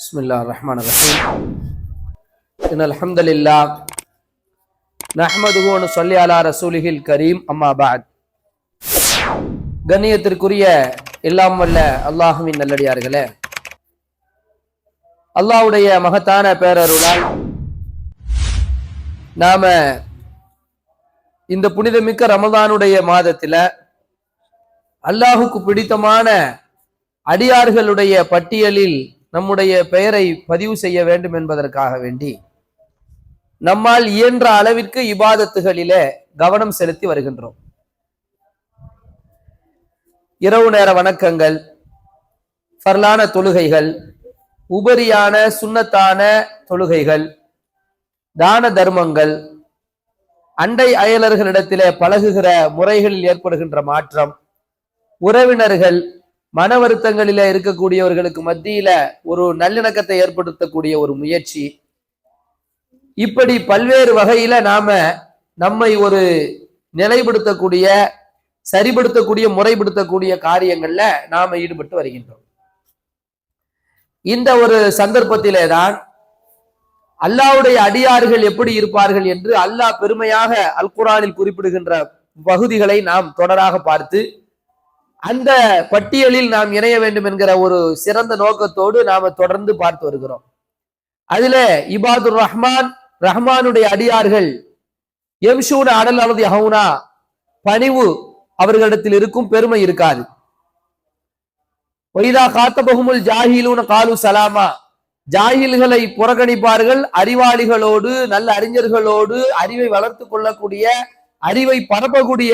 பிஸ்மில்லாஹிர் ரஹ்மானிர் ரஹீம். இன்னல் ஹம்தலில்லாஹ் நஹ்மதுஹு வ நுஸல்லி அலா ரசூலிஹில் கரீம். அம்மா பஅத். கண்ணியத்திற்குரிய எல்லாம் வல்ல அல்லாஹ்வின் நல்லடியார்களே, அல்லாஹ்வுடைய மகத்தான பேரருளால் நாம இந்த புனிதமிக்க ரமதானுடைய மாதத்துல அல்லாஹுக்கு பிடித்தமான அடியார்களுடைய பட்டியலில் நம்முடைய பெயரை பதிவு செய்ய வேண்டும் என்பதற்காக வேண்டி நம்மால் இயன்ற அளவிற்கு இபாதத்துகளிலே கவனம் செலுத்தி வருகின்றோம். இரவு நேர வணக்கங்கள், ஃபர்லான தொழுகைகள், உபரியான சுன்னத்தான தொழுகைகள், தான தர்மங்கள், அண்டை அயலர்களிடத்திலே பழகுகிற முறைகளில் ஏற்படுகின்ற மாற்றம், உறவினர்கள், மன வருத்தங்களில இருக்கக்கூடியவர்களுக்கு மத்தியில ஒரு நல்லிணக்கத்தை ஏற்படுத்தக்கூடிய ஒரு முயற்சி, இப்படி பல்வேறு வகையில நாம நம்மை ஒரு நிலைப்படுத்தக்கூடிய, சரிபடுத்தக்கூடிய, முறைப்படுத்தக்கூடிய காரியங்கள்ல நாம ஈடுபட்டு வருகின்றோம். இந்த ஒரு சந்தர்ப்பத்திலே தான் அல்லாஹ்வுடைய அடியார்கள் எப்படி இருப்பார்கள் என்று அல்லாஹ் பெருமையாக அல் குர்ஆனில் குறிப்பிடுகின்ற பகுதிகளை நாம் தொடராக பார்த்து அந்த பட்டியலில் நாம் இணைய வேண்டும் என்கிற ஒரு சிறந்த நோக்கத்தோடு நாம தொடர்ந்து பார்த்து வருகிறோம். அதுல இபாதுர் ரஹ்மான், ரஹ்மானுடைய அடியார்கள், யம்ஷூன அலல் அர்தி ஹௌனா, பணிவு அவர்களிடத்தில் இருக்கும், பெருமை இருக்காது. வைதா காத்தபஹுமுல் ஜாஹிலூன காலு சலாமா, ஜாஹில்களை புறக்கணிப்பார்கள், அறிவாளிகளோடு, நல்ல அறிஞர்களோடு அறிவை வளர்த்து கொள்ளக்கூடிய, அறிவை பரப்பக்கூடிய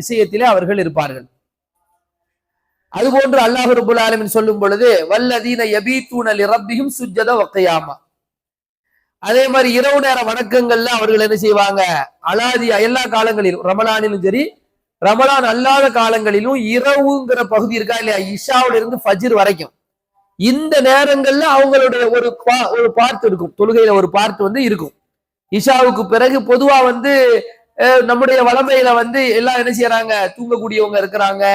விஷயத்திலே அவர்கள் இருப்பார்கள். அதுபோன்று அல்லாஹ் ரப்பல் ஆலமீன் சொல்லும் பொழுது வல்லதீன யபீத்தூன லிரப்பிஹிம் சுஜ்ஜத வ கியாமா, அதே மாதிரி இரவு நேர வணக்கங்கள்ல அவர்கள் என்ன செய்வாங்க, அலாதியா எல்லா காலங்களிலும், ரமலானிலும் சரி ரமலான் அல்லாத காலங்களிலும் இரவுங்கிற பகுதி இருக்கா இல்லையா, இஷாவுல இருந்து ஃபஜ்ர் வரைக்கும் இந்த நேரங்கள்ல அவங்களுடைய ஒரு பார்ட் இருக்கும், தொழுகையில ஒரு பார்ட் இருக்கும். இஷாவுக்கு பிறகு பொதுவா நம்முடைய வளமையில எல்லாம் என்ன செய்யறாங்க, தூங்கக்கூடியவங்க இருக்கிறாங்க,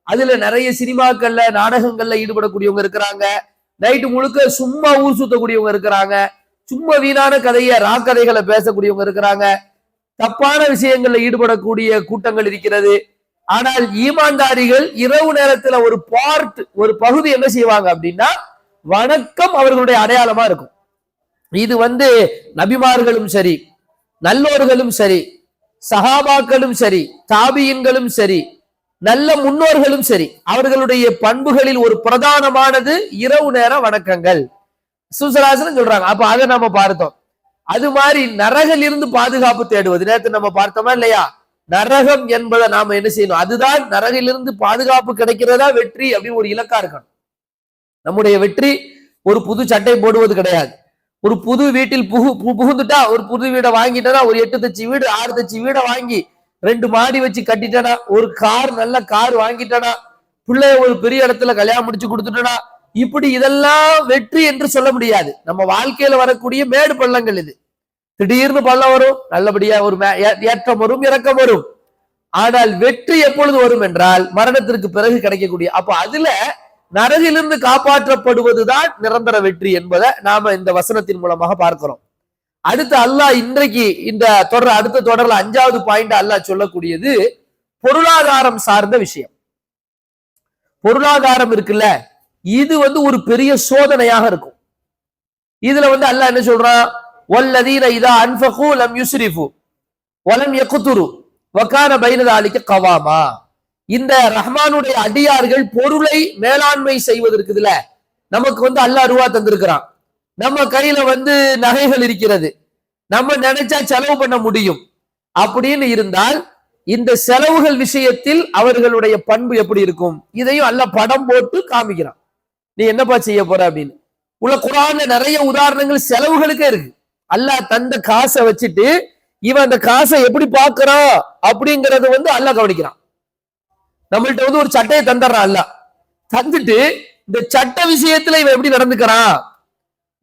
அதுல நிறைய சினிமாக்கள்ல நாடகங்கள்ல ஈடுபடக்கூடியவங்க இருக்கிறாங்க, நைட்டு முழுக்க சும்மா ஊர் சுத்தக்கூடியவங்க இருக்கிறாங்க, சும்மா வீணான கதைய ராக்கதைகளை பேசக்கூடியவங்க இருக்கிறாங்க, தப்பான விஷயங்கள்ல ஈடுபடக்கூடிய கூட்டங்கள் இருக்கிறது. ஆனால் ஈமான்தாரிகள் இரவு நேரத்துல ஒரு பார்ட், ஒரு பகுதி என்ன செய்வாங்க அப்படின்னா வணக்கம் அவர்களுடைய அடையாளமா இருக்கும். இது நபிமார்களும் சரி, நல்லோர்களும் சரி, சஹாபாக்களும் சரி, தாபியின்களும் சரி, நல்ல முன்னோர்களும் சரி, அவர்களுடைய பண்புகளில் ஒரு பிரதானமானது இரவு நேர வணக்கங்கள் சுசராசனம் சொல்றாங்க. அப்ப அதை நம்ம பார்த்தோம். அது மாதிரி நரகில் இருந்து பாதுகாப்பு தேடுவது, நேற்று நம்ம பார்த்தோமா இல்லையா, நரகம் என்பதை நாம என்ன செய்யணும், அதுதான் நரகிலிருந்து பாதுகாப்பு கிடைக்கிறதா வெற்றி அப்படின்னு ஒரு இலக்கா இருக்கணும். நம்முடைய வெற்றி ஒரு புது சட்டை போடுவது கிடையாது, ஒரு புது வீட்டில் புகுந்துட்டா, ஒரு புது வீடை வாங்கிட்டா, ஒரு 8 தச்சு வீடு 6 தச்சு வீடை வாங்கி 2 மாடி வச்சு கட்டிட்டனா, ஒரு கார், நல்ல கார் வாங்கிட்டனா, பிள்ளைய ஒரு பெரிய இடத்துல கல்யாணம் முடிச்சு கொடுத்துட்டனா, இப்படி இதெல்லாம் வெற்றி என்று சொல்ல முடியாது. நம்ம வாழ்க்கையில வரக்கூடிய மேடு பள்ளங்கள் இது. திடீர்னு பள்ளம் வரும், நல்லபடியா ஒரு ஏற்றம் வரும், இறக்கம் வரும். ஆனால் வெற்றி எப்பொழுது வரும் என்றால் மரணத்திற்கு பிறகு கிடைக்கக்கூடிய, அப்ப அதுல நரகிலிருந்து காப்பாற்றப்படுவதுதான் நிரந்தர வெற்றி என்பதை நாம இந்த வசனத்தின் மூலமாக பார்க்கிறோம். அடுத்து அல்லாஹ் இன்றைக்கு இந்த அடுத்த தொடர்ல 5வது பாயிண்ட் அல்லாஹ் சொல்லக்கூடியது பொருளாதாரம் சார்ந்த விஷயம். பொருளாதாரம் இருக்குல்ல, இது ஒரு பெரிய சோதனையாக இருக்கும். இதுல அல்லாஹ் என்ன சொல்றான், வல்லதீன இதா அன்ஃபகு லம் யுஸ்ரிஃபு வலம் யக்துரு வகான பைன தாலிக கவாமா. இந்த ரஹ்மானுடைய அடியார்கள் பொருளை மேலாண்மை செய்வதற்குதுல நமக்கு அல்லாஹ் ரூவா தந்திருக்கிறான், நம்ம கையில நகைகள் இருக்கிறது, நம்ம நினைச்சா செலவு பண்ண முடியும். அப்படின்னு இருந்தால் இந்த செலவுகள் விஷயத்தில் அவர்களுடைய பண்பு எப்படி இருக்கும், இதையும் அல்லாஹ் படம் போட்டு காமிக்கிறான். நீ என்னப்பா செய்ய போற அப்படின்னு உள்ள குர்ஆன்ல நிறைய உதாரணங்கள் செலவுகளுக்கே இருக்கு. அல்லாஹ் தந்த காசை வச்சுட்டு இவன் அந்த காசை எப்படி பார்க்கிறான் அப்படிங்கறது அல்லாஹ் கவனிக்கிறான். நம்மள்ட்ட ஒரு சட்டையை தந்துடுறான், அல்லாஹ் தந்துட்டு இந்த சட்ட விஷயத்துல இவன் எப்படி நடந்துக்கிறான்,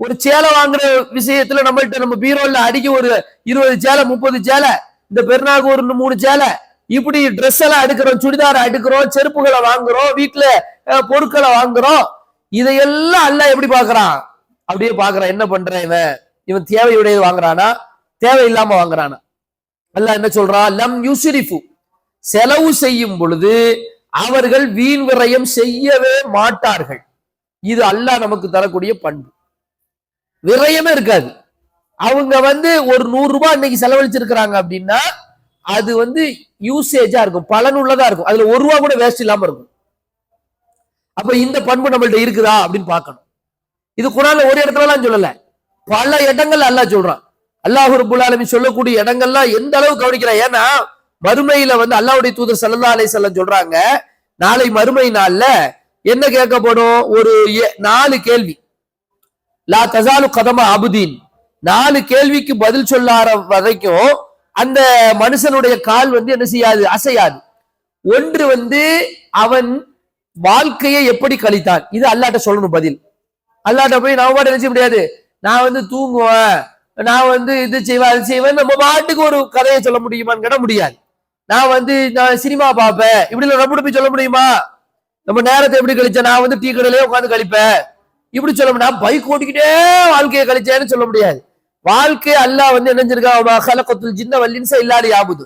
ஒரு சேலை வாங்குற விஷயத்துல நம்ம பீரோல அடிக்க ஒரு 20 சேலை 30 சேலை, இந்த பெருநாக்கு ஒரு 3 சேலை, இப்படி ட்ரெஸ் எல்லாம் எடுக்கிறோம், சுடிதாரை எடுக்கிறோம், செருப்புகளை வாங்குறோம், வீட்டுல பொருட்களை வாங்குறோம். இதையெல்லாம் அல்லாஹ் எப்படி பார்க்கறான், அப்படியே பாக்குறான், என்ன பண்றான் இவன், இவன் தேவையுடையது வாங்குறானா தேவையில்லாம வாங்குறானா. அல்லாஹ் என்ன சொல்றான், லம் யுஸ்ரிஃபு, செலவு செய்யும் பொழுது அவர்கள் வீண் விரயம் செய்யவே மாட்டார்கள். இது அல்லாஹ் நமக்கு தரக்கூடிய பண்பு. விரயமே இருக்காது. அவங்க ஒரு 100 ரூபாய் இன்னைக்கு செலவழிச்சிருக்கிறாங்க அப்படின்னா அது யூசேஜா இருக்கும், பலனுள்ளதா இருக்கும், அதுல 1 ரூபா கூட வேஸ்ட் இல்லாம இருக்கும். அப்ப இந்த பண்பு நம்மள்ட்ட இருக்குதா அப்படின்னு பார்க்கணும். இது குர்ஆன்ல ஒரு இடத்துல எல்லாம் சொல்லல, பல இடங்கள் அல்லாஹ் சொல்றான். அல்லாஹ் ரப்பல் ஆலமீன் சொல்லக்கூடிய இடங்கள்லாம் எந்த அளவு கவனிக்கிறான். ஏன்னா மறுமையில அல்லாஹ்வுடைய தூதர் ஸல்லல்லாஹு அலைஹி வஸல்லம் சொல்றாங்க, நாளை மறுமை நாள்ல என்ன கேட்கப்படும், ஒரு 4 கேள்வி. லா தஸாலு கதம அபுதீன், 4 கேள்விக்கு பதில் சொல்லாத வரைக்கும் அந்த மனுஷனுடைய கால் என்ன செய்யாது, அசையாது. ஒன்று அவன் வாழ்க்கையை எப்படி கழித்தான், இது அல்லாஹ்ட்ட சொல்லணும் பதில். அல்லாஹ்ட்ட போய் நம்ம பாட்டு நினைச்ச முடியாது, நான் தூங்குவேன், நான் இது செய்வேன் அது செய்வேன், நம்ம பாட்டுக்கு ஒரு கதையை சொல்ல முடியுமான்னு கேட்ட முடியாது. நான் சினிமா பார்ப்பேன் இப்படி ரப்பிட்டு போய் சொல்ல முடியுமா? நம்ம நேரத்தை எப்படி கழிச்சேன், நான் டீ கடையிலே உட்காந்து கழிப்பேன் இப்படி சொல்ல முடியும். நான் பைக் ஓட்டிக்கிட்டே வாழ்க்கையை கழிச்சேன்னு சொல்ல முடியாது. வாழ்க்கை அல்லாஹ் நினைஞ்சிருக்கான், ஹலகத்துல் ஜின்ன வல் இன்ஸ இல்லா லியஅபுது,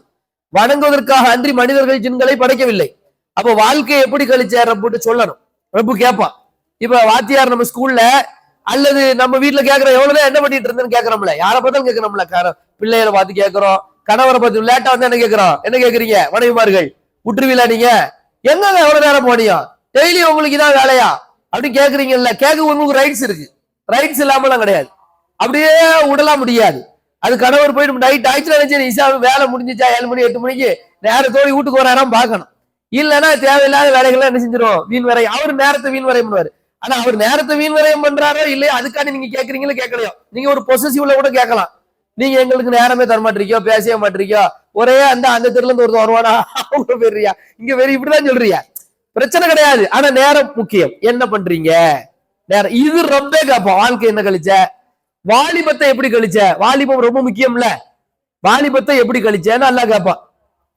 வணங்குவதற்காக அன்றி மனிதர்கள் ஜின்களை படைக்கவில்லை. அப்ப வாழ்க்கையை எப்படி கழிச்ச ரப்புட்டு சொல்லணும். ரப்பு கேட்பான். இப்ப வாத்தியார் நம்ம ஸ்கூல்ல அல்லது நம்ம வீட்டுல கேட்கிறோம், எவ்வளவுதான் என்ன பண்ணிட்டு இருந்தேன்னு கேட்கறோம்ல, யாரை பார்த்தாலும் கேட்கறோம்ல, பிள்ளைகளை பார்த்து கேட்கிறோம், கணவரை பார்த்து லேட்டா என்ன கேட்கிறோம், என்ன கேட்கறீங்க மனைவிமார்கள், விட்டுருவீங்களா நீங்க, எங்க எவ்வளவு நேரம் போனியா, டெய்லி உங்களுக்கு இதான் வேலையா அப்படின்னு கேட்கறீங்கல்ல. கேட்க உங்களுக்கு ரைட்ஸ் இருக்கு, ரைட்ஸ் இல்லாமலாம் கிடையாது, அப்படியே விடலாம் முடியாது. அது கணவர் போயிட்டு நைட் ஆயிடுச்சு நினைச்சு இசா வேலை முடிஞ்சிச்சா 7 மணி 8 மணிக்கு நேரத்தோடு வீட்டுக்கு வராராம் பார்க்கணும். இல்லைன்னா தேவையில்லாத வேலைகள்லாம் என்ன செஞ்சிடும், வீண் வரையும். அவர் நேரத்தை வீண் வரையும் பண்ணுவாரு. ஆனா அவர் நேரத்தை வீண் வரையும் பண்றாரோ இல்லையா அதுக்காண்டி நீங்க கேட்கறீங்களோ கேட்கலையோ, நீங்க ஒரு பொசசிவ்ல கூட கேட்கலாம், நீங்க எங்களுக்கு நேரமே தர மாட்டீங்க, பேசவே மாட்டீங்க, ஒரே அந்த தெருல இருந்து ஒருத்தர் வருவானா அவங்க போயிடுறியா, இங்க வேற இப்படிதான் சொல்றியா, பிரச்சனை கிடையாது. ஆனா நேரம் முக்கியம். என்ன பண்றீங்க நேரம், இது ரொம்ப கேட்போம். வாழ்க்கை என்ன கழிச்ச, வாலிபத்தை எப்படி கழிச்ச, வாலிபம் ரொம்ப முக்கியம்ல, வாலிபத்தை எப்படி கழிச்சேன்னு அல்லாஹ் கேட்பான்.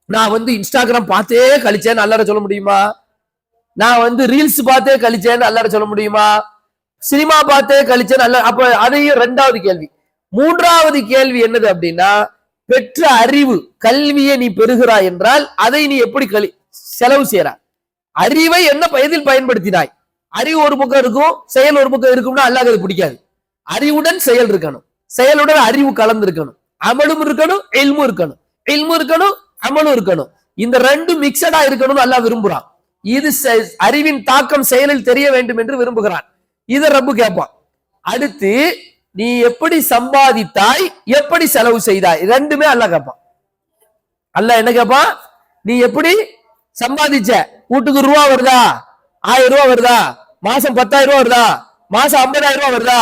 நான் இன்ஸ்டாகிராம் பார்த்தே கழிச்சேன்னு அல்லாஹ்ட்ட சொல்ல முடியுமா? நான் ரீல்ஸ் பார்த்தே கழிச்சேன்னு அல்லாஹ்ட்ட சொல்ல முடியுமா? சினிமா பார்த்தே கழிச்சேன்னு அல்லாஹ். அப்ப அதையும் 2வது கேள்வி. 3வது கேள்வி என்னது அப்படின்னா, பெற்ற அறிவு கல்வியை நீ பெறுகிறாய் என்றால் அதை நீ எப்படி செலவு செய்யறாய், அறிவை என்ன எதில் பயன்படுத்தினாய். அறிவு ஒரு பக்கம் இருக்கும், செயல் ஒரு பக்கம் இருக்கும்னா அல்லாஹ்க்கு அது பிடிக்காது. அறிவுடன் செயல் இருக்கணும், செயலுடன் அறிவு கலந்து இருக்கணும், அமலும் இருக்கணும், இல்மும் இருக்கணும், இல்மும் இருக்கணும், அமலும் இருக்கணும். இந்த 2 மிக்சடா இருக்கணும்னு அல்லாஹ் விரும்புறான். இது அறிவின் தாக்கம் செயலில் தெரிய வேண்டும் என்று விரும்புகிறான். இதை ரப்பு கேட்பான். அடுத்து நீ எப்படி சம்பாதித்தாய், எப்படி செலவு செய்தாய், 2மே அல்லாஹ் கேட்பான். அல்லாஹ் என்ன கேட்பான், நீ எப்படி சம்பாதிச்ச, வீட்டுக்கு ரூபா வருதா, 1000 ரூபா வருதா, மாசம் 10,000 ரூபா வருதா, மாசம் 50,000 ரூபா வருதா,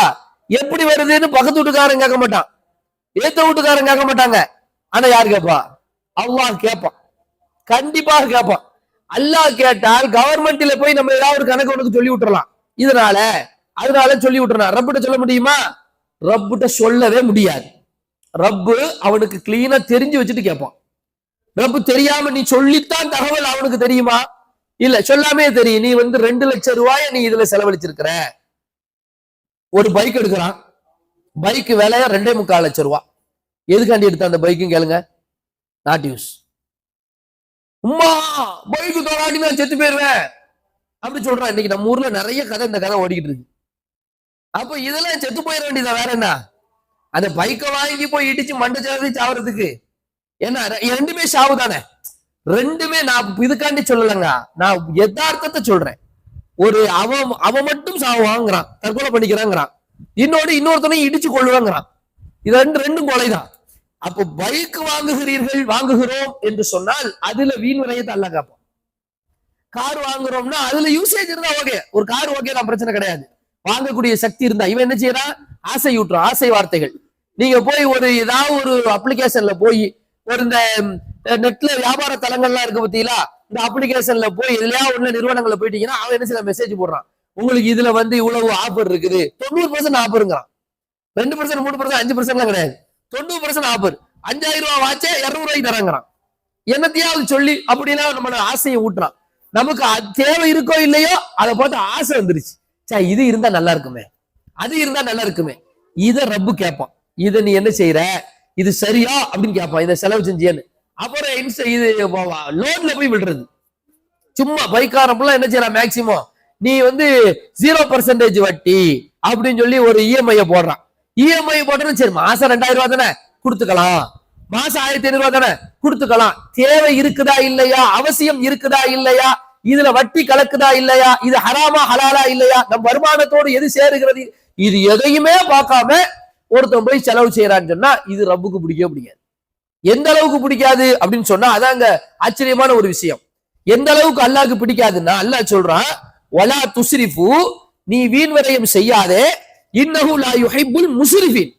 எப்படி வருதுன்னு பக்கத்து வீட்டுக்காரன் கேட்க மாட்டான், ஏத்த வீட்டுக்காரன் கேட்க மாட்டாங்க. ஆனா யார் கேட்பா, அல்லாஹ் கேட்பான், கண்டிப்பாக கேட்பான். அல்லாஹ் கேட்டால் கவர்மெண்ட்ல போய் நம்ம ஏதாவது ஒரு கணக்கு உனக்கு சொல்லி விட்டுறலாம், அதனால சொல்லி விட்டுறலாம். ரப்பிட்ட சொல்ல முடியுமா? ரப்பிட்ட சொல்லவே முடியாது. ரப்பு அவனுக்கு கிளீனா தெரிஞ்சு வச்சுட்டு கேட்பான். ரப்பு தெரியாம நீ சொல்லித்தான் தகவல் அவனுக்கு தெரியுமா? இல்ல, சொல்லாமே தெரியும். நீ 2 லட்சம் ரூபாய நீ இதுல செலவழிச்சிருக்கிற. ஒரு பைக் எடுக்கிறான், பைக் விலையா 2.25 லட்சம் ரூபாய். எதுக்காண்டி எடுத்த அந்த பைக்கும் கேளுங்க, நாட் யூஸ். உம்மா பைக்கு தோராட்டி நான் செத்து போயிருவேன் அப்படி சொல்றான். இன்னைக்கு நம்ம ஊர்ல நிறைய கதை, இந்த கதை ஓடிக்கிட்டு இருக்கு. அப்ப இதெல்லாம் செத்து போயிட வேண்டியதான், வேற என்ன? அந்த பைக்கை வாங்கி போய் இடிச்சு மண்டை சாதி சாவறதுக்கு என்ன, 2மே சாவு தானே, 2மே. நான் இதுக்காண்டி சொல்லலைங்க, நான் யதார்த்தத்தை சொல்றேன். ஒரு அவன் மட்டும் சாவு வாங்குறான், தற்கொலை பண்ணிக்கிறாங்கிறான், இன்னொருத்தனையும் இடிச்சு கொள்ளுவாங்கிறான். இது 2ம் கொலைதான். அப்போ பைக் வாங்குகிறோம் என்று சொன்னால் அதுல வீண் விரயத்தை அல்லாஹ் கேட்பான். கார் வாங்குறோம்னா அதுல யூசேஜ் இருந்தா ஓகே, ஒரு கார் ஓகே தான், பிரச்சனை கிடையாது. வாங்கக்கூடிய சக்தி இருந்தா இவன் என்ன செய்யறான், ஆசை ஊட்டுறான், ஆசை வார்த்தைகள். நீங்க போய் ஏதாவது ஒரு அப்ளிகேஷன்ல போய் இந்த நெட்ல வியாபார தலங்கள்லாம் இருக்கு பத்தீங்களா, இந்த அப்ளிகேஷன்ல போய் எதுலயா ஒண்ணு நிறுவனங்கள்ல போயிட்டீங்கன்னா அவன் என்ன சில மெசேஜ் போடுறான், உங்களுக்கு இதுல இவ்வளவு ஆஃபர் இருக்குது, 90% ஆஃபருங்கிறான். 2%, 3%, 5% கிடையாது, 90% ஆஃபர். 5,000 ரூபாய் வாட்சே 200 ரூபாய்க்கு தராங்கிறான். என்னத்தையாவது சொல்லி அப்படின்னா நம்மளோட ஆசையை ஊட்டுறான். நமக்கு தேவை இருக்கோ இல்லையோ அதை பார்த்து ஆசை வந்துருச்சு, இது இருந்தா நல்லா இருக்குமே, அது இருந்தா நல்லா இருக்குமே. இத ரப்பு கேட்பான். இத நீ என்ன செய்யற, இது சரியா அப்படின்னு கேட்பான். இதை செலவு செஞ்சியன்னு. அப்புறம் இது லோன்ல போய் விடுறது. சும்மா பைக்காரப்பெல்லாம் என்ன செய்யறான், மேக்சிமம் நீ 0% வட்டி அப்படின்னு சொல்லி ஒரு இஎம்ஐ போடுறான். இஎம்ஐ போட்டோன்னு சரி மாசம் 2000 ரூபாய் தானே கொடுத்துக்கலாம், மாசம் 1500 ரூபாய் தானே கொடுத்துக்கலாம். தேவை இருக்குதா இல்லையா, அவசியம் இருக்குதா இல்லையா, இதுல வட்டி கலக்குதா இல்லையா, இது ஹராமா ஹலாலா இல்லையா, நம் வருமானத்தோடு எது சேருகிறது, இது எதையுமே பார்க்காம ஒருத்தன் போய் செலவு செய்யறான்னு சொன்னா இது ரப்புக்கு பிடிக்கவே பிடிக்காது. எந்த அளவுக்கு பிடிக்காது அப்படின்னு சொன்னா அதாங்க ஆச்சரியமான ஒரு விஷயம். எந்த அளவுக்கு அல்லாஹ்க்கு பிடிக்காதுன்னா அல்லாஹ் சொல்றான், வலா துஸ்ரிஃபு, நீ வீண் விரயம் செய்யாதே, இன்னஹு லா யுஹிப்புல் முஸ்ரிஃபீன்,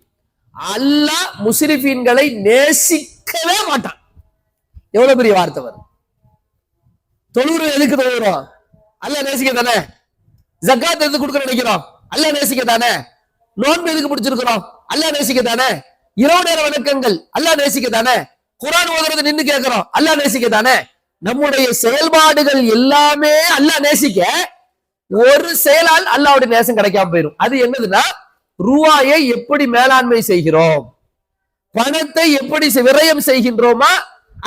அல்லாஹ் முஸ்ரிஃபீன்களை நேசிக்கவே மாட்டான். எவ்வளவு பெரிய வார்த்தை வரும். தொழுகிறோம், எதுக்கு தொழுகிறோம், அல்லாஹ் நேசிக்க தானே. ஜக்காத் எதுக்கு கொடுக்க நினைக்கிறோம், அல்லாஹ் நேசிக்க தானே. நோன்பு எதுக்கு பிடிச்சிருக்கிறோம், அல்லாஹ் நேசிக்க தானே. இரவு நேர வணக்கங்கள் அல்லாஹ் நேசிக்க தானே. குர்ஆன் ஓதுறது நின்னு கேட்கிறோம், அல்லாஹ் நேசிக்க தானே. நம்முடைய செயல்பாடுகள் எல்லாமே அல்லாஹ் நேசிக்க, ஒரு செயலால் அல்லாஹ்வுடைய நேசம் கிடைக்காம போயிடும். அது என்னதுன்னா, ரூபாயை எப்படி மேலாண்மை செய்கிறோம், பணத்தை எப்படி விரயம் செய்கின்றோமா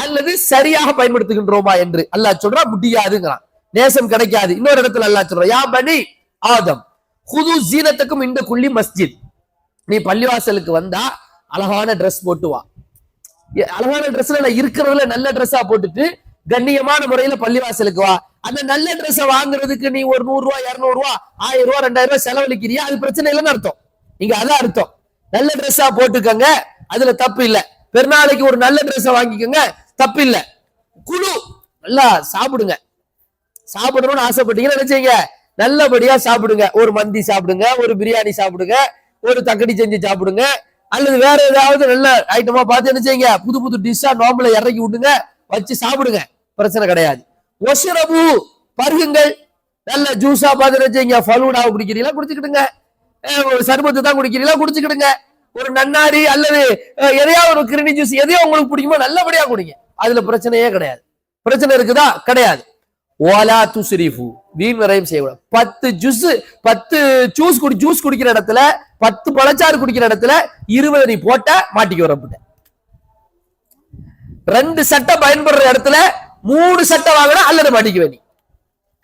அல்லது சரியாக பயன்படுத்துகின்றோமா என்று அல்லாஹ் சொல்றா முடியாதுங்கிறான். நேசம் கிடைக்காது. இன்னொரு இடத்துல அல்லாஹ் சொல்றான், யா பனி ஆதம் குது ஜீனத்துக்கும் இந்த குள்ளி மஸ்ஜித், நீ பள்ளிவாசலுக்கு வந்தா அழகான ட்ரெஸ் போட்டு வா. அழகான ட்ரெஸ்ல இருக்கிறதுல நல்ல ட்ரெஸ்ஸா போட்டுட்டு கண்ணியமான முறையில பள்ளிவாசலுக்கு வா. அந்த நல்ல ட்ரெஸ் வாங்குறதுக்கு நீ ஒரு 100 ரூபாய் 200 ரூபாய் 1000 ரூபாய் 2000 ரூபாய் செலவழிக்கிறியா, அது பிரச்சனை இல்லைன்னு அர்த்தம். நீங்க அதான் அர்த்தம். நல்ல ட்ரெஸ்ஸா போட்டுக்கங்க, அதுல தப்பு இல்ல. பெருநாளைக்கு ஒரு நல்ல ட்ரெஸ் வாங்கிக்கோங்க, தப்பு இல்ல. குழு நல்லா சாப்பிடுங்க. சாப்பிடணும்னு ஆசைப்பட்டீங்கன்னா நினைச்சீங்க, நல்லபடியா சாப்பிடுங்க. ஒரு மந்தி சாப்பிடுங்க, ஒரு பிரியாணி சாப்பிடுங்க, ஒரு தக்கடி செஞ்சு சாப்பிடுங்க, அல்லது வேற ஏதாவது நல்ல ஐட்டமா பார்த்து என்ன செய்யுங்க, புது புது டிஷ்ஷா நோம்புல இறக்கி விட்டுங்க, வச்சு சாப்பிடுங்க, பிரச்சனை கிடையாது. ஒஷரபு, பருகுங்கள். நல்ல ஜூஸா பார்த்து என்ன செய்யுங்க, ஃபலூடா குடிக்கிறீங்களா குடிச்சுக்கிடுங்க, சர்பத்து தான் குடிக்கிறீங்களா குடிச்சுக்கிடுங்க, ஒரு நன்னாரி அல்லது எதையா ஒரு கிருணி ஜூஸ் எதையோ உங்களுக்கு பிடிக்குமோ நல்லபடியா குடிங்க, அதுல பிரச்சனையே கிடையாது. பிரச்சனை இருக்குதா, கிடையாது. ஓலா துஸ்ரிஃபு, வீண் விரயம் செய்யக்கூடாது. 10 ஜூஸ் குடிக்கிற இடத்துல 10 பழச்சாறு குடிக்கிற இடத்துல 20 நீ போட்ட மாட்டிக்க வரப்பட்ட. 2 சட்டை பயன்படுற இடத்துல 3 சட்டை வாங்கணும் அல்லது மாட்டிக்க வேண்டி.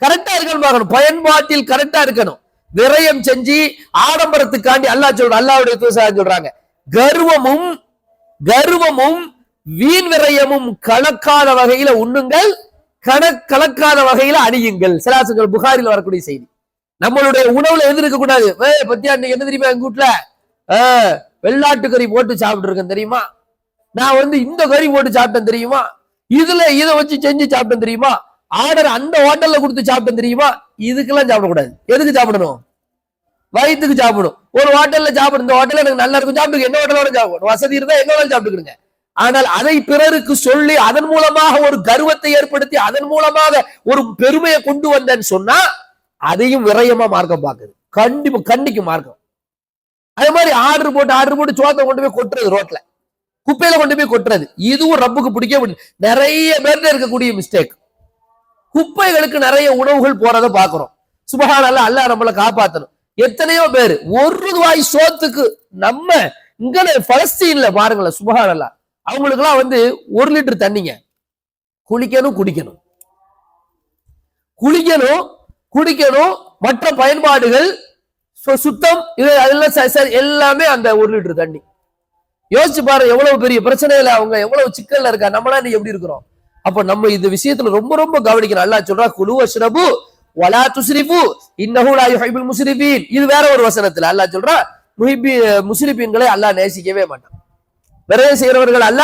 கரெக்டா இருக்கணும் பார்க்கணும், பயன்பாட்டில் கரெக்டா இருக்கணும். விரயம் செஞ்சு ஆடம்பரத்துக்காண்டி அல்லாஹ் சொல்ற, அல்லாஹ்வுடைய தூதர் சொல்றாங்க, கர்வமும் வீண் விரயமும் கலக்காத வகையில உண்ணுங்கள், கலக்காத வகையில அணியுங்கள். சலாசுகள் புகாரில் வரக்கூடிய செய்தி. நம்மளுடைய உணவுல எது இருக்க கூடாது. பத்தியா என்ன தெரியுமா, எங்க வீட்டுல வெள்ளாட்டு கறி போட்டு சாப்பிட்டு இருக்கேன் தெரியுமா, நான் இந்த கறி போட்டு சாப்பிட்டேன் தெரியுமா, இதுல இதை வச்சு செஞ்சு சாப்பிட்டேன் தெரியுமா, ஆர்டர் அந்த ஹோட்டல்ல கொடுத்து சாப்பிட்டேன் தெரியுமா, இதுக்கெல்லாம் சாப்பிடக்கூடாது. எதுக்கு சாப்பிடணும், வயிற்றுக்கு சாப்பிடும். ஒரு ஹோட்டல்ல சாப்பிடும், இந்த ஹோட்டல்ல எனக்கு நல்லா இருக்கும் சாப்பிடுங்க, என்ன ஹோட்டலோட சாப்பிடும், வசதி இருந்தா எங்க வேணாலும் சாப்பிட்டுக்கிடுங்க. ஆனால் அதை பிறருக்கு சொல்லி அதன் மூலமாக ஒரு கர்வத்தை ஏற்படுத்தி அதன் மூலமாக ஒரு பெருமையை கொண்டு வந்தேன்னு சொன்னா அதையும் விரயமா மார்க்கம் பார்க்குது. கண்டிக்கு மார்க்கம். அதே மாதிரி ஆர்டர் போட்டு சோத்தை கொண்டு போய் கொட்டுறது, ரோட்ல குப்பையில கொண்டு போய் கொட்டுறது, இதுவும் ரப்புக்கு பிடிக்க முடியும். நிறைய பேர்ல இருக்கக்கூடிய மிஸ்டேக். குப்பைகளுக்கு நிறைய உணவுகள் போறதை பாக்குறோம். சுபஹானல்லாஹ், அல்லாஹ் நம்மளை காப்பாத்தணும். எத்தனையோ பேர் ஒரு ரூபாய் சோத்துக்கு, நம்ம இங்க பலஸ்தீன்ல பாருங்களேன், சுபஹானல்லாஹ், அவங்களுக்கு எல்லாம் 1 லிட்டர் தண்ணிங்க, குளிக்கணும், மற்ற பயன்பாடுகள், சுத்தம், அதெல்லாம் எல்லாமே அந்த 1 லிட்டர் தண்ணி. யோசிச்சு பாரு, எவ்வளவு பெரிய பிரச்சனையில அவங்க எவ்வளவு சிக்கல்ல இருக்கா. நம்மளா நீ எப்படி இருக்கிறோம். அப்ப நம்ம இந்த விஷயத்துல ரொம்ப ரொம்ப கவனிக்கணும். அல்லாஹ் சொல்றா, குலு வஷ்ரபு வலா துஸ்ரிஃபு இன்னஹு லா யுஹிப்புல் முஸ்ரிஃபீன். இது வேற ஒரு வசனத்துல அல்லாஹ் சொல்றா, முஸ்ரிஃபீன்களை அல்லாஹ் நேசிக்கவே மாட்டான். விரயம் செய்யறவர்கள் அல்ல.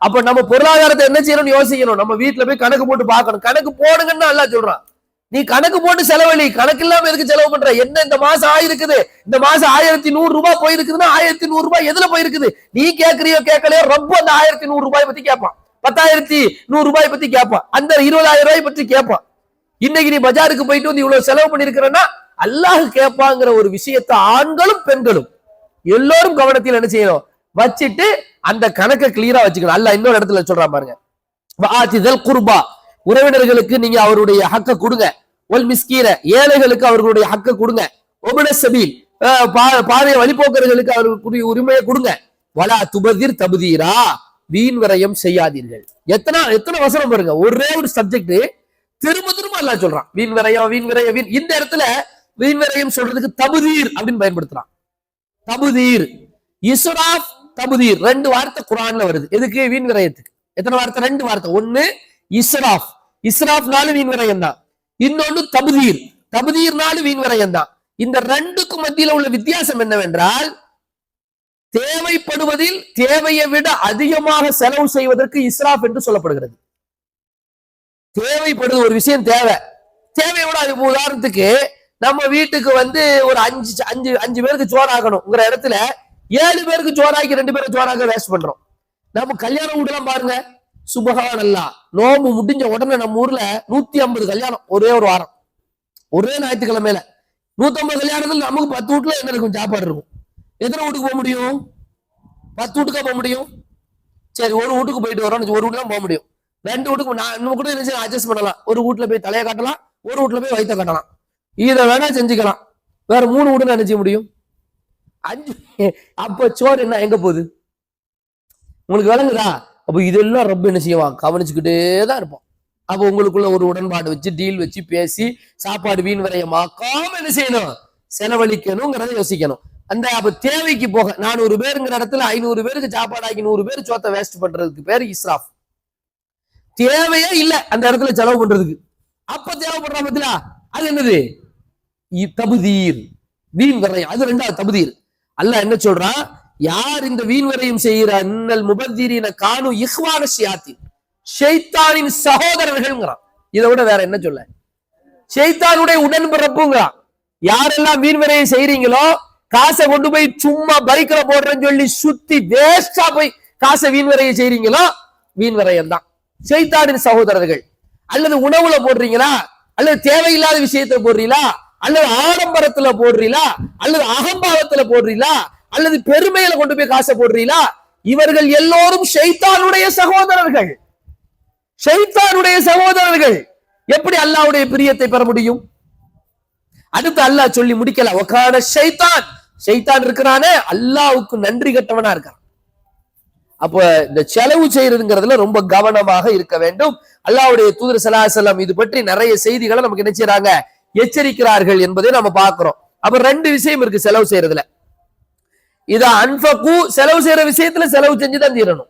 அப்ப நம்ம பொருளாதாரத்தை என்ன செய்யணும்னு யோசிக்கணும். நம்ம வீட்டுல போய் கணக்கு போட்டு பார்க்கணும். கணக்கு போடுங்கன்னு அல்லாஹ் சொல்றான். நீ கணக்கு போட்டு செலவழி, கணக்கு இல்லாம எதுக்கு செலவு பண்ற, என்ன இந்த மாசம் ஆயிருக்குது, இந்த மாசம் 1100 ரூபாய் போயிருக்குதுன்னா 1100 ரூபாய் எதுல போயிருக்குது, நீ கேட்கறியோ கேட்கலையோ, ரொம்ப அந்த 1100 ரூபாய் பத்தி கேட்பான், 10100 ரூபாய் பத்தி கேட்பான், அந்த 20000 ரூபாய் பத்தி கேட்பான். இன்னைக்கு நீ பஜாருக்கு போயிட்டு இவ்வளவு செலவு பண்ணிருக்கிறன்னா அல்லாஹ் கேட்பாங்கிற ஒரு விஷயத்தை ஆண்களும் பெண்களும் எல்லோரும் கவனத்தில் என்ன செய்யணும், வச்சுட்டு அந்த கணக்கை கிளியரா வச்சுக்கணும். அல்லாஹ் இன்னொரு இடத்துல சொல்றான் பாருங்க, வாதிதல் குர்பா, உறவினர்களுக்கு நீங்க அவருடைய ஹக்க கொடுங்க, ஒல் மிஸ்கீன, ஏழைகளுக்கு அவர்களுடைய ஹக்க கொடுங்க, ஒபன சபீல், பாதைய வழிபோக்கர்களுக்கு அவர்களுக்குரிய உரிமையை கொடுங்க. வலா துபதிர் தபுதீரா, வீண் விரயம் செய்யாதீர்கள். எத்தனை எத்தனை வசனம் பாருங்க, ஒரே ஒரு சப்ஜெக்ட் திரும்ப திரும்ப அல்லாஹ் சொல்றான். வீண் விரயம் வீண் விரயம் வீண். இந்த இடத்துல வீண் விரயம் சொல்றதுக்கு தபுதீர் அப்படின்னு பயன்படுத்துறான். தபுதீர், இஸ்ராஃப், தபுதீர், ரெண்டு வார்த்தை குர்ஆன்ல வருது. எதுக்கு? வீண் விரயத்துக்கு. எத்தனை வார்த்தை? ரெண்டு வார்த்தை. ஒண்ணு இஸ்ராஃப், இஸ்ராஃப்னாலும் வீண் விரயம் தான். இன்னொன்னு தபுதீர், தபுதீர்னாலும் வீண் விரயம் தான். இந்த ரெண்டுக்கும் மத்தியில உள்ள வித்தியாசம் என்னவென்றால், தேவைப்படுவதில் தேவையை விட அதிகமாக செலவு செய்வதற்கு இஸ்ராஃப் என்று சொல்லப்படுகிறது. தேவைப்படுது, ஒரு விஷயம் தேவை, தேவையோட அது உதாரணத்துக்கு நம்ம வீட்டுக்கு வந்து ஒரு அஞ்சு பேருக்கு சோறாக்கணுங்கிற இடத்துல 7 பேருக்கு சோறாக்கி 2 பேருக்கு சோறாக்க வேஸ்ட் பண்றோம். நம்ம கல்யாண வீடுலாம் பாருங்க, சுபஹானல்லாஹ், நோம்பு முடிஞ்ச உடனே நம்ம ஊர்ல 150 கல்யாணம் ஒரே ஒரு வாரம், ஒரே ஞாயிற்றுக்கிழமையில 150 கல்யாணத்துல நமக்கு 10 வீட்டுல என்ன இருக்கும்? சாப்பாடு இருக்கும். எத்தனை வீட்டுக்கு போக முடியும்? 10 வீட்டுக்கா போக முடியும்? சரி, ஒரு வீட்டுக்கு போயிட்டு வரோம், ஒரு வீட்டுக்கு தான் போக முடியும். 2 வீட்டுக்கு நம்ம கூட என்ன அட்ஜஸ்ட் பண்ணலாம். ஒரு வீட்டுல போய் தலையை காட்டலாம், ஒரு வீட்டுல போய் வயிற்ற காட்டலாம். இதை வேணா செஞ்சுக்கலாம். வேற 3 வீடு நினைச்ச முடியும்? 5. அப்ப சோறு என்ன எங்க போகுது? உங்களுக்கு விளங்குதா? அப்ப இதெல்லாம் ரொம்ப என்ன செய்வான்? கவனிச்சுக்கிட்டே தான் இருப்போம். அப்ப உங்களுக்குள்ள ஒரு உடன்பாடு வச்சு, டீல் வச்சு பேசி, சாப்பாடு வீண் விரயமாக்காம என்ன செய்யணும்? செலவழிக்கணுங்கிறத யோசிக்கணும். அந்த அப்ப தேவைக்கு போக 400 பேருங்கிற இடத்துல 500 பேருக்கு சாப்பாடாக்கி 100 பேர் சோத்தை வேஸ்ட் பண்றதுக்கு பேரு இஸ்ராஃப். தேவையே இல்ல அந்த இடத்துல செலவு பண்றதுக்கு. அப்ப தேவைப்படுற பத்தியா அது என்னது? தபுதீர், வீண் விரயம். அது ரெண்டாவது தபுதீர். அல்லாஹ் என்ன சொல்றான்? யார் இந்த வீண் விரயம் செய்கிற அன்னல் முபத்தீரின கானு இஹ்வான ஷியாத்தீன், ஷைத்தானின் சகோதரர்கள்ங்கிறான். இதை விட வேற என்ன சொல்ல? ஷைத்தானுடைய உடன்பிறப்புங்கிறான். யாரெல்லாம் வீண் விரயம் செய்றீங்களோ, காசை கொண்டு போய் சும்மா பைக்ல போடுறேன்னு சொல்லி சுத்தி வேஸ்டா போய் காசை வீண் விரயம் செய்றீங்களோ, வீண் விரயம் தான். ஷைத்தானின் சகோதரர்கள். அல்லது உணவுல போடுறீங்களா, அல்லது தேவையில்லாத விஷயத்துல போடுறீங்களா, அல்லது ஆடம்பரத்துல போடுறீங்களா, அல்லது அகம்பாவத்துல போடுறீங்களா, அல்லது பெருமையில கொண்டு போய் காசை போடுறீங்களா, இவர்கள் எல்லோரும் ஷைத்தானுடைய சகோதரர்கள். ஷைத்தானுடைய சகோதரர்கள். எப்படி அல்லாஹ்வுடைய பிரியத்தை பெற முடியும்? அடுத்து அல்லாஹ் சொல்லி முடிக்கல. வகான ஷைத்தான், ஷைத்தான் இருக்கிறானே அல்லாஹ்வுக்கு நன்றி கட்டவனா இருக்கான். அப்ப இந்த செலவு செய்யறதுங்கிறதுல ரொம்ப கவனமாக இருக்க வேண்டும். அல்லாஹ்வுடைய தூதர் ஸல்லல்லாஹு அலைஹி வஸல்லம் இது பற்றி நிறைய செய்திகளை நமக்கு என்ன செய்றாங்க? எச்சரிக்கிறார்கள் என்பதை நம்ம பார்க்கிறோம். அப்ப 2 விஷயம் இருக்கு செலவு செய்யறதுல. இத அன்ஃபகு, செலவு செய்யற விஷயத்துல செலவு செஞ்சுதான் தீரணும்.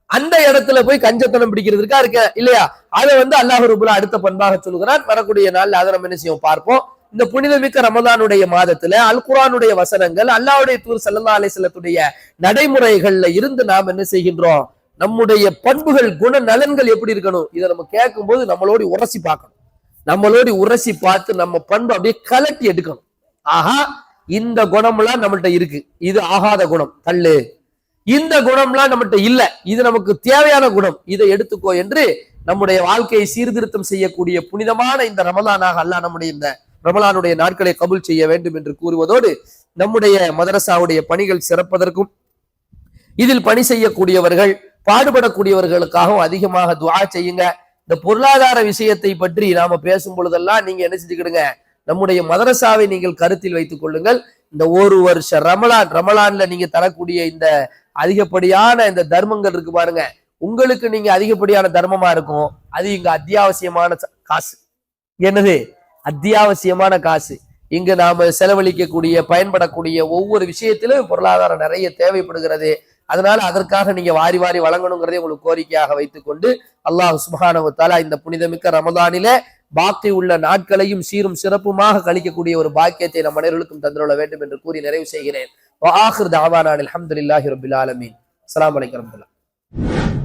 அந்த இடத்துல போய் கஞ்சத்தனம் பிடிக்கிறதுக்கா இருக்க இல்லையா? அதை அல்லாஹ் ரப்பல் அடுத்த பண்பாக சொல்கிறான். வரக்கூடிய நாள் அதை நம்ம என்ன செய்வோம் பார்ப்போம். இந்த புனிதமிக்க ரமதானுடைய மாதத்துல அல் குர்ஆனுடைய வசனங்கள், அல்லாஹ்வுடைய தூதர் ஸல்லல்லாஹு அலைஹி வஸல்லத்துடைய நடைமுறைகள்ல இருந்து நாம் என்ன செய்கின்றோம்? நம்முடைய பண்புகள், குண நலன்கள் எப்படி இருக்கணும்? இதை நம்ம கேட்கும் போது நம்மளோட உரசி பார்க்கணும். நம்மளோட உரசி பார்த்து நம்ம பண்பு அப்படியே கலட்டி எடுக்கணும். ஆஹா, இந்த குணம்லாம் நம்மள்ட்ட இருக்கு, இது ஆகாத குணம், தள்ளு. இந்த குணம்லாம் நம்மகிட்ட இல்ல, இது நமக்கு தேவையான குணம், இதை எடுத்துக்கோ என்று நம்முடைய வாழ்க்கையை சீர்திருத்தம் செய்யக்கூடிய புனிதமான இந்த ரமலானாக அல்லாஹ் நம்முடைய இந்த ரமலானுடைய நாட்களை கபூல் செய்ய வேண்டும் என்று கூறுவதோடு, நம்முடைய மதரசாவுடைய பணிகள் சிறப்பதற்கும், இதில் பணி செய்யக்கூடியவர்கள், பாடுபடக்கூடியவர்களுக்காகவும் அதிகமாக துஆ செய்யுங்க. இந்த பொருளாதார விஷயத்தை பற்றி நாம பேசும் பொழுதெல்லாம் நீங்க என்ன செஞ்சுக்கிடுங்க? நம்முடைய மதரசாவை நீங்கள் கருத்தில் வைத்துக் கொள்ளுங்கள். இந்த ஒரு வருஷ ரமலான்ல நீங்க தரக்கூடிய இந்த அதிகப்படியான இந்த தர்மங்கள் இருக்கு பாருங்க, உங்களுக்கு நீங்க அதிகப்படியான தர்மமா இருக்கும். அது இங்க அத்தியாவசியமான காசு. என்னது? அத்தியாவசியமான காசு. இங்கு நாம செலவழிக்கக்கூடிய, பயன்படக்கூடிய ஒவ்வொரு விஷயத்திலும் பொருளாதாரம் நிறைய தேவைப்படுகிறது. அதனால அதற்காக நீங்க வாரி வாரி வழங்கணுங்கிறதை உங்களுக்கு கோரிக்கையாக வைத்துக் கொண்டு, அல்லாஹ் சுப்ஹானஹு வ தஆலா இந்த புனிதமிக்க ரமதானிலே பாக்கி உள்ள நாட்களையும் சீரும் சிறப்புமாக கழிக்கக்கூடிய ஒரு பாக்கியத்தை நம் அனைவருக்கும் தந்துள்ள வேண்டும் என்று கூறி நிறைவு செய்கிறேன். வ ஆகிர் தஅவானா அல்ஹம்துலில்லாஹி ரப்பில் ஆலமீன். அஸ்ஸலாமு அலைக்கும் வரஹ்மத்துல்லாஹ்.